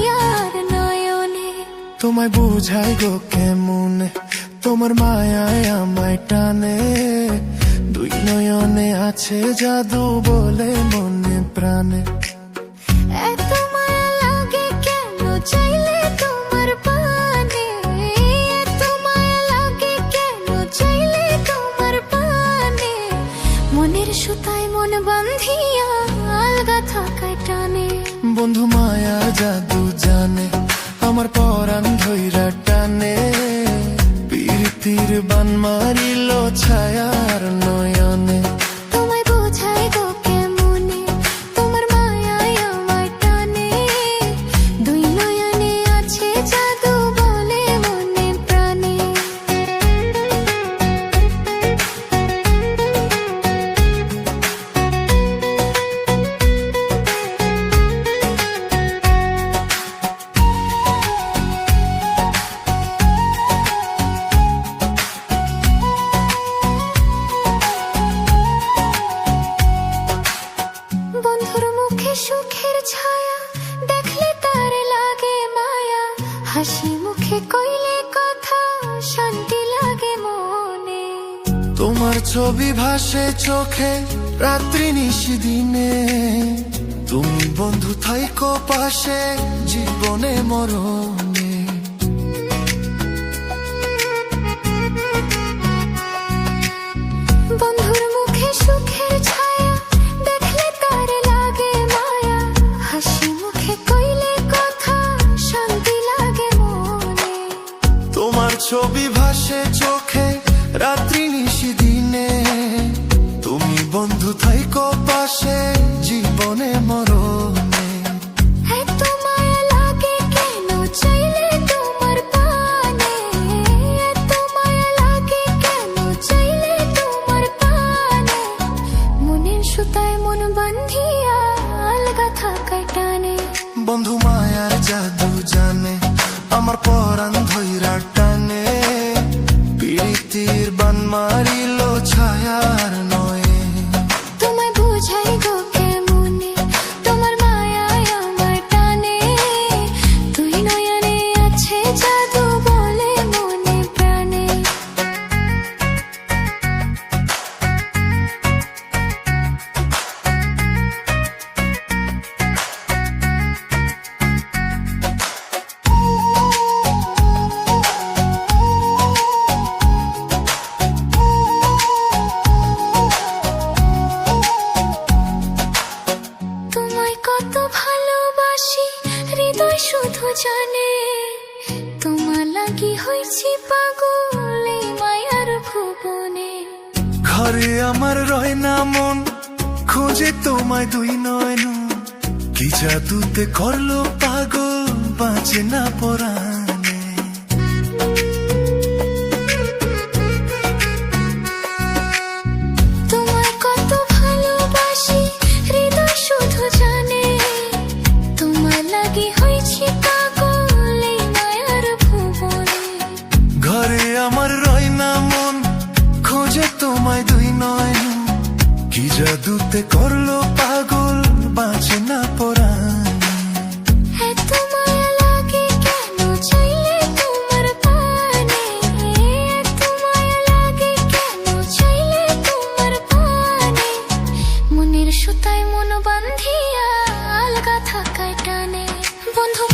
ছায়ার নয়নে। তোমায় বুঝাই গো কেমনে, তোমার মায়ায় আমায় টানে। দুই নয়নে আছে জাদু বলে মনে প্রাণে। এত মায়া লাগে কেন চাইলে তোমার পানে, এত মায়া লাগে কেন চাইলে তোমার পানে। মনের সুতায় মন বাঁধিয়া আলগা থাকায় টানে। বন্ধু মায়া জাদু জানে, আমার পরাণ ধইরা টানে। পীড়িতির বান মারিল ছায়ার নয়নে। তোমায় বোঝাই গো কেমনে, তোমার মায়ায় আমায় টানে। দুই নয়নে আছে জাদু বলে মনে প্রাণে। বন্ধুর মুখে সুখের ছায়া দেখলে তার লাগে মায়া। হাসি মুখে কইলে কথা শান্তি লাগে মনে। তোমার ছবি ভাসে চোখে রাত্রি নিশি দিনে। তুমি বন্ধু থাইকো পাশে জীবনে মরণে। বন্ধুর মুখে সুখের ছায়া দেখলে তার লাগে মায়া। হাসি মুখে কইলে কথা শান্তি লাগে মনে। তোমার ছবি ভাসে চোখে রাত্রি নিশি দিনে। তুমি বন্ধু থাইকো পাশে জীবনে মরণে। এত মায়া লাগে কেন চাইলে তোমার পানে, এত মায়া লাগে কেন চাইলে তোমার পানে। মনের সুতায় মন বাঁধিয়া আলগা থাকায় টানে। বন্ধু মায়ার জাদু জানে, আমার পরাণ ধইরা টানে। পীড়িতির বান মারিল ছায়ার নয়ে। তোমায় বুঝাই গো কেমনে, তোমার মায়ায় আমায় টানে। দুই নয়নে আছে জাদু বলে মনে প্রাণে। তোমায় কত ভালোবাসি হৃদয় শুধু জানে। তোমার লাগি হইছি পাগল এই মায়ার ভুবনে। ঘরে আমার রয় না মন, খোঁজে তোমায় দুই নয়ন। কি জাদুতে করলো পাগল, বাঁচে না পরাণে। তোমায় কত ভালোবাসি হৃদয় শুধু জানে। তোমার লাগি হইছি পাগল এই মায়ার ভুবনে। ঘরে আমার রয় না মন, খোঁজে তোমায় দুই নয়ন। কি জাদুতে করলো পাগল, বাঁচে না পরাণে। এত মায়া লাগে কেন চাইলে তোমার পানে, এত মায়া লাগে কেন চাইলে তোমার পানে। মনের সুতায় মন বাঁধিয়া আলগা থাকায় টানে। বন্ধু